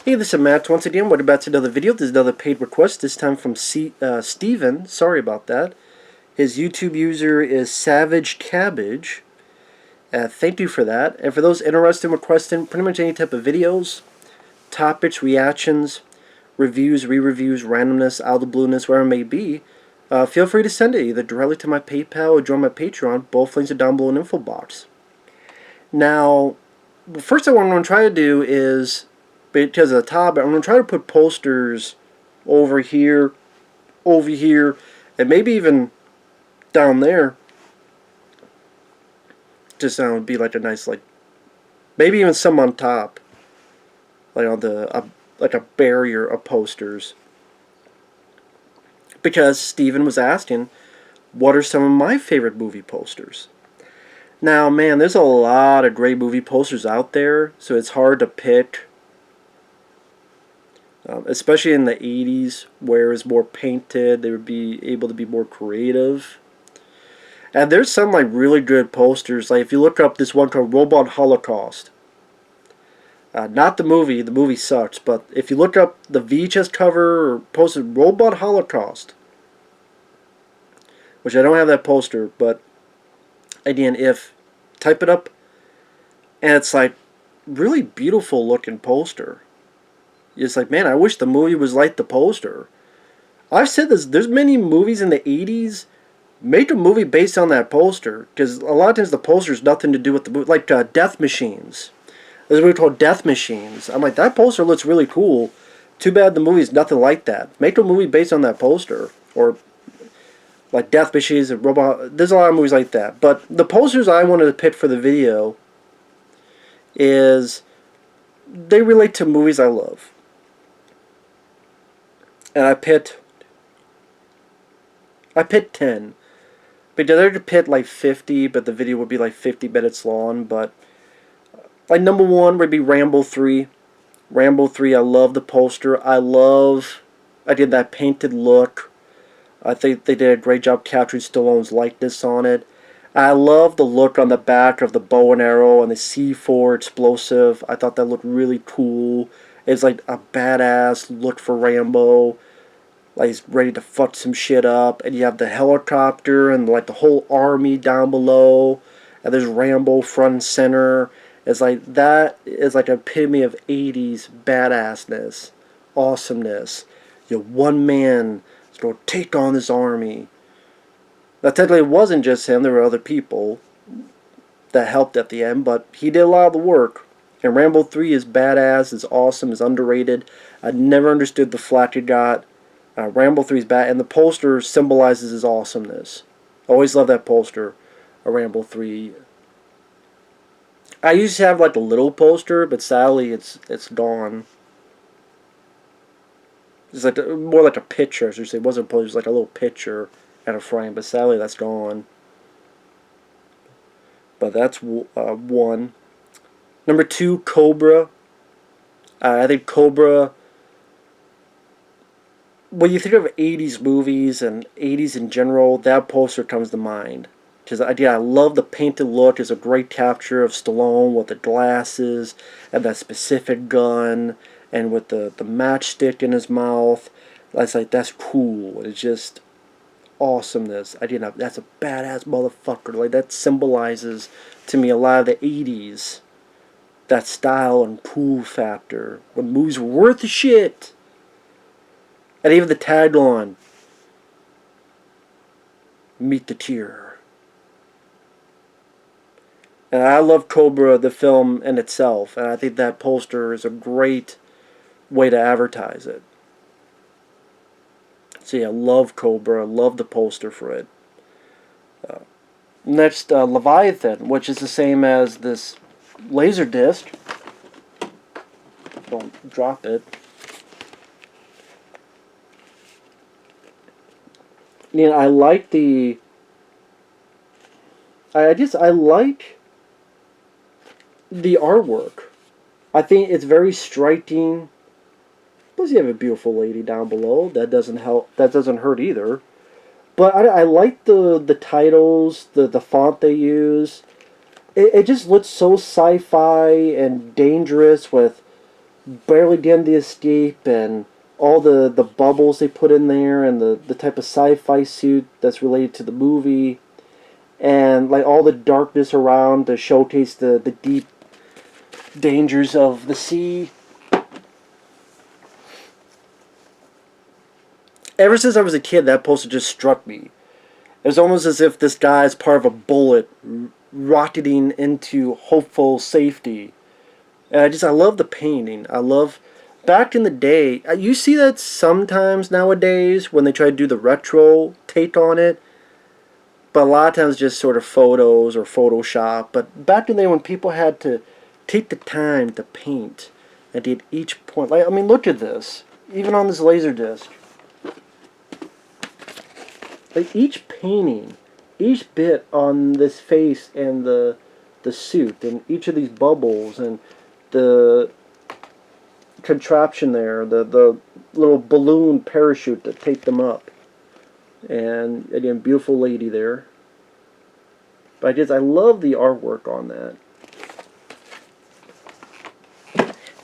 Hey, this is Matt. Once again, we're about to another video. This is another paid request, this time from Steven. Sorry about that. His YouTube user is Savage Cabbage. Thank you for that. And for those interested in requesting pretty much any type of videos, topics, reactions, reviews, re-reviews, randomness, out of the blueness, wherever it may be, feel free to send it either directly to my PayPal or join my Patreon. Both links are down below in the info box. Now, the first thing what I'm going to try to do is, because of the top, I'm going to try to put posters over here, and maybe even down there. Just would be like a nice, like, maybe even some on top, like on the like a barrier of posters. Because Steven was asking, what are some of my favorite movie posters? Now, man, there's a lot of great movie posters out there, so it's hard to pick. Especially in the 80s, where it's more painted, they would be able to be more creative. And there's some like really good posters. Like if you look up this one called Robot Holocaust, not the movie sucks. But if you look up the VHS cover or poster Robot Holocaust, which I don't have that poster, but again, if type it up, and it's like really beautiful looking poster. It's like, man, I wish the movie was like the poster. I've said this, there's many movies in the 80s, make a movie based on that poster, because a lot of times the poster has nothing to do with the movie, like Death Machines. There's a movie called Death Machines. I'm like, that poster looks really cool. Too bad the movie's nothing like that. Make a movie based on that poster. Or like Death Machines and Robot. There's a lot of movies like that. But the posters I wanted to pick for the video is, they relate to movies I love. And I picked 10. But the other picked like 50, but the video would be like 50 minutes long. But like number one would be Rambo 3. Rambo 3, I love the poster. I did that painted look. I think they did a great job capturing Stallone's likeness on it. I love the look on the back of the bow and arrow and the C4 explosive. I thought that looked really cool. It's like a badass look for Rambo. Like he's ready to fuck some shit up. And you have the helicopter and like the whole army down below. And there's Rambo front and center. It's like, that is like an epitome of 80s badassness. Awesomeness. One man is going to take on this army. Now technically it wasn't just him. There were other people that helped at the end. But he did a lot of the work. And Rambo 3 is badass, is awesome, is underrated. I never understood the flack it got. Rambo 3 is bad, and the poster symbolizes his awesomeness. I always love that poster of Rambo 3. I used to have like a little poster, but sadly it's gone. It's like more like a picture, I should say. It wasn't a poster, it was like a little picture and a frame, but sadly that's gone. But that's one. Number 2, Cobra. I think Cobra, when you think of 80s movies and 80s in general, that poster comes to mind. Because I love the painted look. It's a great capture of Stallone with the glasses and that specific gun and with the matchstick in his mouth. That's cool. It's just awesomeness. That's a badass motherfucker. Like, that symbolizes to me a lot of the 80s. That style and cool factor. When movies were worth the shit. And even the tagline, meet the tear. And I love Cobra, the film in itself. And I think that poster is a great way to advertise it. So yeah, love Cobra. Love the poster for it. Next, Leviathan, which is the same as this laser disc. Don't drop it. You know, I like the. I like the artwork. I think it's very striking. Plus, you have a beautiful lady down below. That doesn't help. That doesn't hurt either. But I like the titles, the font they use. It just looks so sci-fi and dangerous with barely getting the escape, and all the bubbles they put in there, and the type of sci-fi suit that's related to the movie, and like all the darkness around to showcase the deep dangers of the sea. Ever since I was a kid, that poster just struck me. It was almost as if this guy is part of a bullet rocketing into hopeful safety. And I love the painting. I love, back in the day, you see that sometimes nowadays when they try to do the retro take on it, but a lot of times just sort of photos or Photoshop. But back in the day when people had to take the time to paint and at each point, like, I mean, look at this. Even on this laser disc, like each painting, each bit on this face and the suit and each of these bubbles and the contraption there, the little balloon parachute to take them up, and again, beautiful lady there. But I love the artwork on that.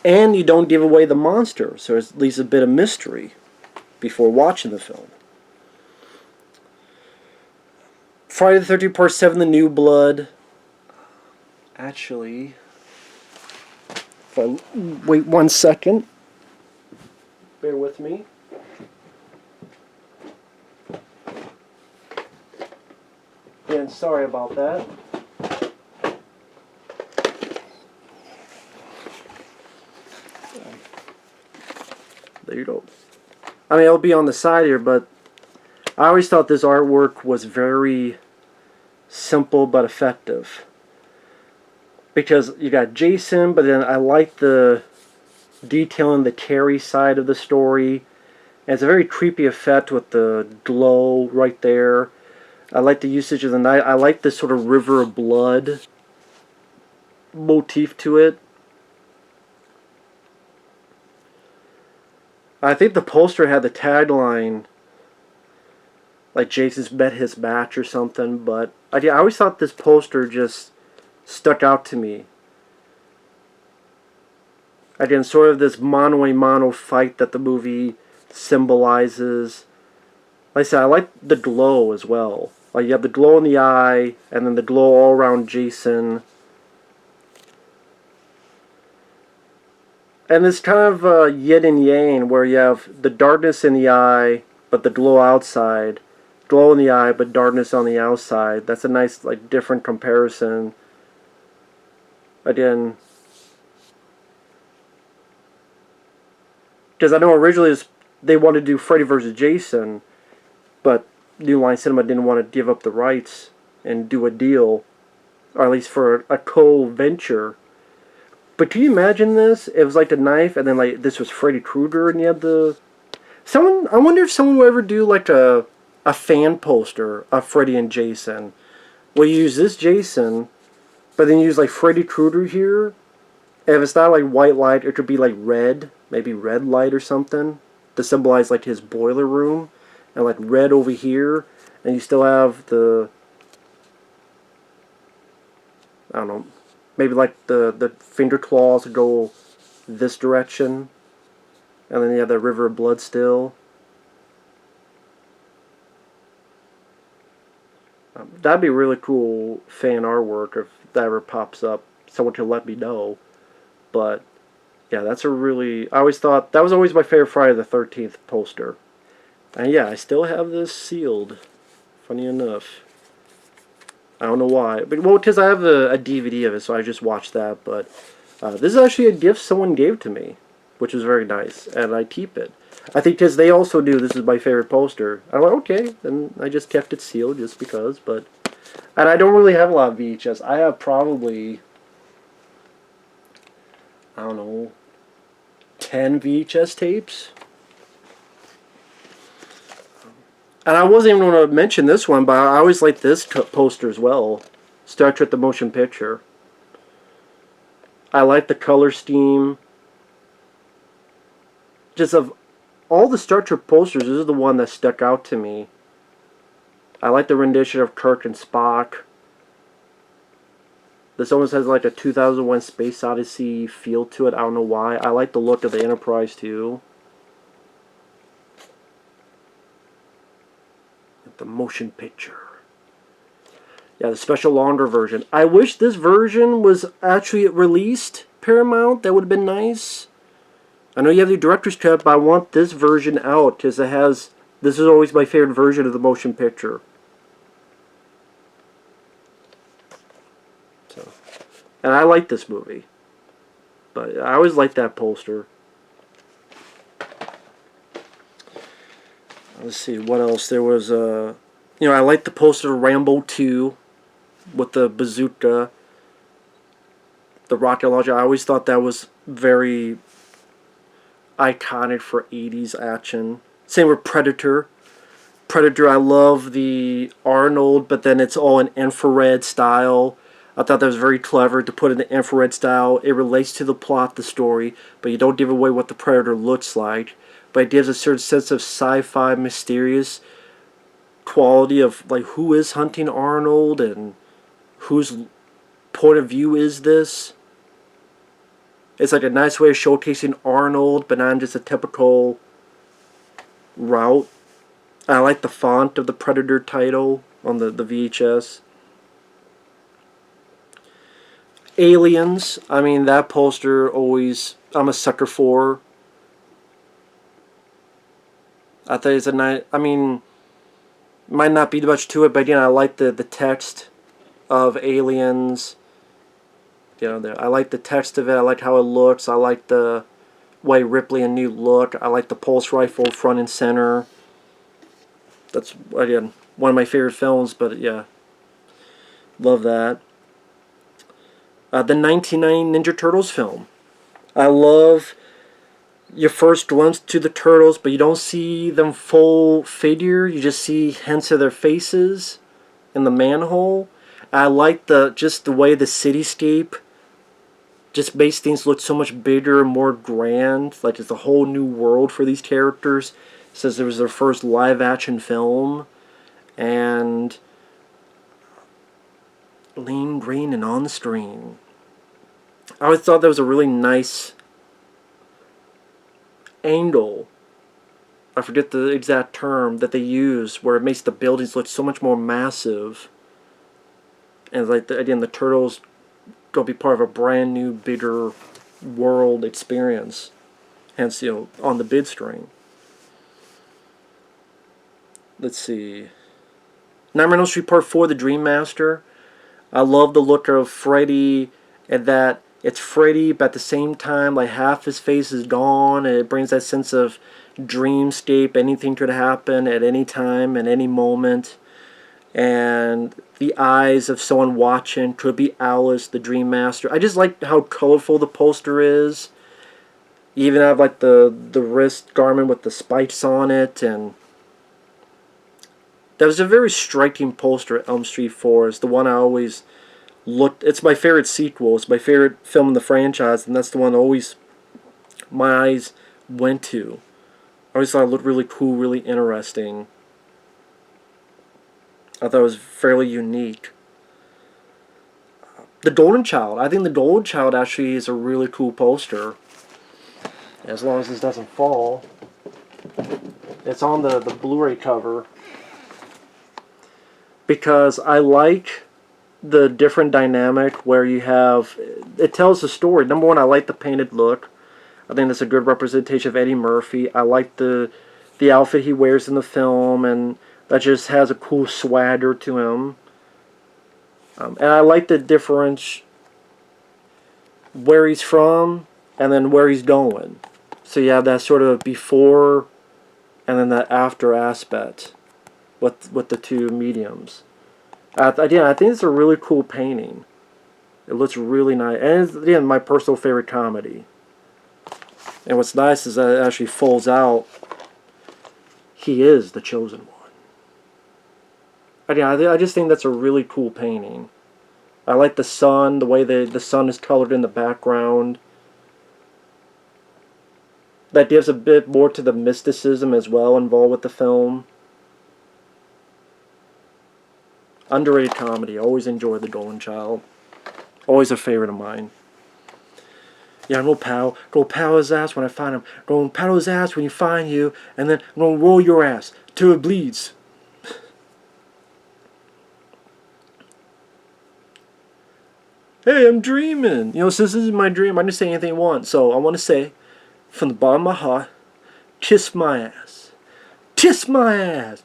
And you don't give away the monster, so there's at least a bit of mystery before watching the film. Friday the 13th Part 7, The New Blood. Actually, if I wait 1 second, bear with me. And sorry about that. There you go. I mean, it'll be on the side here, but I always thought this artwork was very simple but effective. Because you got Jason, but then I like the detail in the Carrie side of the story. And it's a very creepy effect with the glow right there. I like the usage of the night. I like this sort of river of blood motif to it. I think the poster had the tagline like Jason's met his match or something, but I always thought this poster just stuck out to me. Again, sort of this mano-a-mano fight that the movie symbolizes. Like I said, I like the glow as well. Like you have the glow in the eye, and then the glow all around Jason. And it's kind of yin and yang, where you have the darkness in the eye, but the glow outside. Glow in the eye, but darkness on the outside. That's a nice, like, different comparison. Again, because I know originally they wanted to do Freddy vs. Jason, but New Line Cinema didn't want to give up the rights and do a deal, or at least for a co-venture. But can you imagine this? It was like the knife, and then like this was Freddy Krueger, and you had the someone. I wonder if someone will ever do like a fan poster of Freddy and Jason. Well, you use this Jason, but then you use like Freddy Krueger here. And if it's not like white light, it could be like red, maybe red light or something, to symbolize like his boiler room, and like red over here, and you still have the, I don't know, maybe like the finger claws go this direction, and then you have the river of blood still. That'd be really cool fan artwork if that ever pops up. Someone can let me know. But yeah, that's a really, I always thought that was always my favorite Friday the 13th poster. And yeah, I still have this sealed. Funny enough. I don't know why. But well, because I have a DVD of it, so I just watched that. But this is actually a gift someone gave to me, which was very nice, and I keep it. I think because they also knew this is my favorite poster. I'm like, okay, and I just kept it sealed just because. But and I don't really have a lot of VHS. I have probably, I don't know, 10 VHS tapes. And I wasn't even going to mention this one, but I always like this poster as well. Star Trek the Motion Picture. I like the color scheme. Just of all the Star Trek posters, this is the one that stuck out to me. I like the rendition of Kirk and Spock. This almost has like a 2001 Space Odyssey feel to it. I don't know why. I like the look of the Enterprise too. The motion picture. Yeah, the special longer version. I wish this version was actually released, Paramount. That would have been nice. I know you have the director's cut, but I want this version out because it has... This is always my favorite version of the motion picture. So, and I like this movie. But I always liked that poster. Let's see, what else? There was, you know, I like the poster of Rambo 2 with the bazooka, the rocket launcher. I always thought that was very iconic for 80s action. Same with Predator. Predator, I love the Arnold, but then it's all in infrared style. I thought that was very clever to put it in the infrared style. It relates to the plot, the story, but you don't give away what the Predator looks like. But it gives a certain sense of sci-fi, mysterious quality of like who is hunting Arnold and whose point of view is this. It's like a nice way of showcasing Arnold, but not just a typical route. I like the font of the Predator title on the VHS. Aliens, I mean, that poster always, I'm a sucker for. I thought it's a nice, I mean, might not be much to it, but again, I like the text of Aliens. You know, I like the text of it. I like how it looks. I like the way Ripley and Newt look. I like the pulse rifle front and center. That's, again, one of my favorite films, but yeah, love that. The 1990 Ninja Turtles film. I love your first glimpse to the Turtles, but you don't see them full figure. You just see hints of their faces in the manhole. I like just the way the cityscape just makes things look so much bigger and more grand. Like it's a whole new world for these characters. It says it was their first live action film. And lean green and on screen. I always thought that was a really nice angle. I forget the exact term that they use, where it makes the buildings look so much more massive. And like again, the Turtles gonna be part of a brand new, bigger world experience. Hence, you know, on the bid string. Let's see. Nightmare on Elm Street Part 4, The Dream Master. I love the look of Freddy, and that it's Freddy, but at the same time, like half his face is gone, and it brings that sense of dreamscape. Anything could happen at any time, at any moment. And the eyes of someone watching could be Alice, the Dream Master. I just like how colorful the poster is. You even have like the wrist garment with the spikes on it, and that was a very striking poster at Elm Street 4. It's the one I always looked. It's my favorite sequel. It's my favorite film in the franchise, and that's the one always my eyes went to. I always thought it looked really cool, really interesting. I thought it was fairly unique. The Golden Child. I think the Golden Child actually is a really cool poster. As long as this doesn't fall. It's on the Blu-ray cover. Because I like the different dynamic where you have... It tells the story. Number one, I like the painted look. I think that's a good representation of Eddie Murphy. I like the outfit he wears in the film, and that just has a cool swagger to him. And I like the difference where he's from and then where he's going. So you have that sort of before and then that after aspect with the two mediums. Again, I think it's a really cool painting. It looks really nice. And it's, again, my personal favorite comedy. And what's nice is that it actually folds out. He is the chosen one. Again, I just think that's a really cool painting. I like the sun, the way the sun is colored in the background. That gives a bit more to the mysticism as well involved with the film. Underrated comedy. Always enjoy The Golden Child. Always a favorite of mine. Yeah, I'm gonna pow his ass when I find him. Gonna paddle his ass when you find you, and then I'm gonna roll your ass till it bleeds. Hey, I'm dreaming. You know, since this is my dream, I can say anything I want. So I want to say, from the bottom of my heart, kiss my ass. Kiss my ass.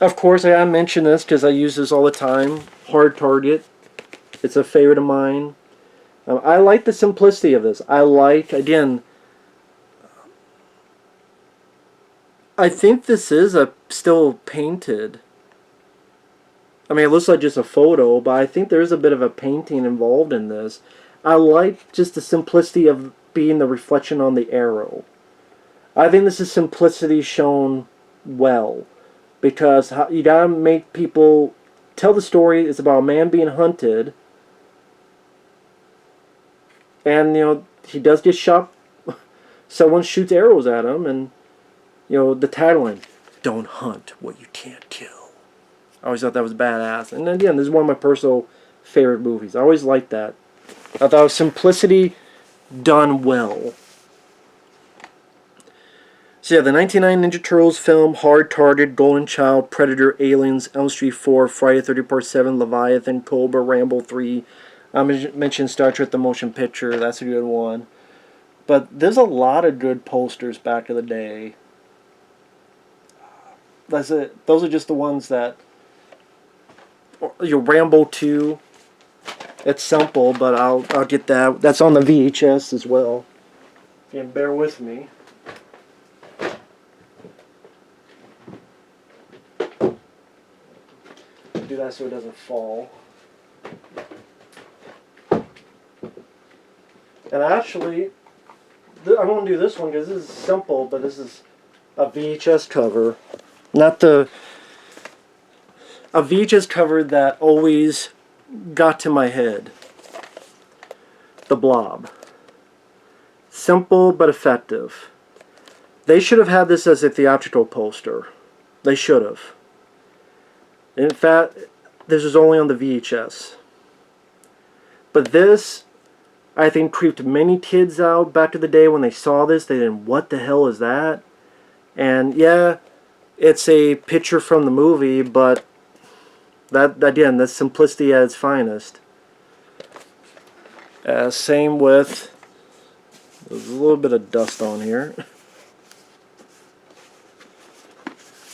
Of course, I gotta mention this because I use this all the time. Hard Target. It's a favorite of mine. I like the simplicity of this. I like, again, I think this is still painted. I mean, it looks like just a photo, but I think there is a bit of a painting involved in this. I like just the simplicity of being the reflection on the arrow. I think this is simplicity shown well. Because you gotta make people tell the story. It's about a man being hunted. And, you know, he does get shot. Someone shoots arrows at him. And, you know, the tagline, don't hunt what you can't kill. I always thought that was badass. And again, this is one of my personal favorite movies. I always liked that. I thought it was simplicity done well. So yeah, the 1999 Ninja Turtles film, Hard Target, Golden Child, Predator, Aliens, Elm Street 4, Friday 30 Part 7, Leviathan, Cobra, Rambo 3. I mentioned Star Trek the Motion Picture. That's a good one. But there's a lot of good posters back in the day. That's it. Those are just the ones that... Your Rambo 2. It's simple, but I'll get that. That's on the VHS as well. And bear with me. Do that so it doesn't fall. And actually, I'm going to do this one because this is simple, but this is a VHS cover. Not the... A VHS cover that always got to my head. The Blob. Simple but effective. They should have had this as a theatrical poster. They should have. In fact, this was only on the VHS. But this, I think, creeped many kids out back in the day when they saw this. They didn't, what the hell is that? And yeah, it's a picture from the movie, but that, again, that's simplicity at its finest. Same with, there's a little bit of dust on here.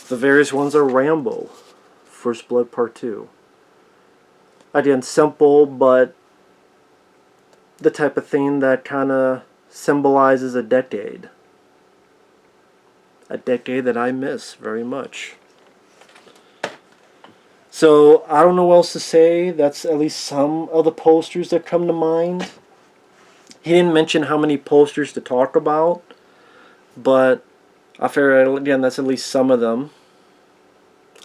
The various ones are Rambo. First Blood Part 2. Again, simple, but the type of thing that kind of symbolizes a decade. A decade that I miss very much. So, I don't know what else to say. That's at least some of the posters that come to mind. He didn't mention how many posters to talk about, but I figure, again, that's at least some of them.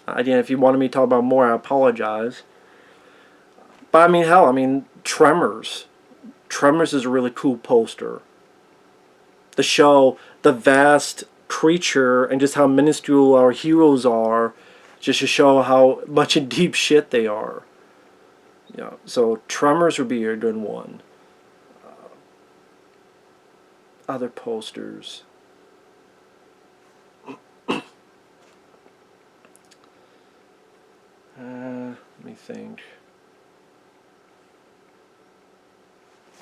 Again, if you wanted me to talk about more, I apologize. But I mean, hell, I mean, Tremors. Tremors is a really cool poster. The show, the vast creature, and just how minuscule our heroes are, just to show how much in deep shit they are. Yeah, so Tremors would be a good one. Other posters. Let me think.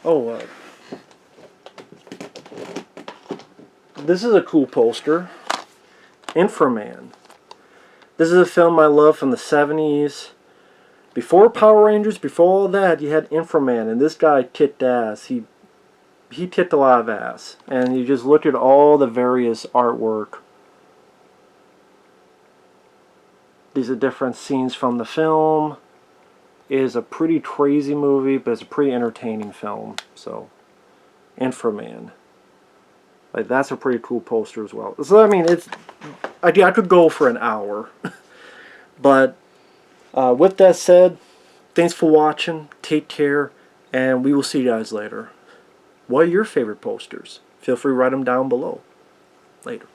Oh, this is a cool poster. Inframan. This is a film I love from the 70s. Before Power Rangers, before all that, you had Inframan, and this guy kicked ass. He kicked a lot of ass. And you just look at all the various artwork. These are different scenes from the film. It is a pretty crazy movie, but it's a pretty entertaining film. So, Inframan. Like, that's a pretty cool poster as well. So, I mean, I could go for an hour. But, with that said, thanks for watching. Take care. And we will see you guys later. What are your favorite posters? Feel free to write them down below. Later.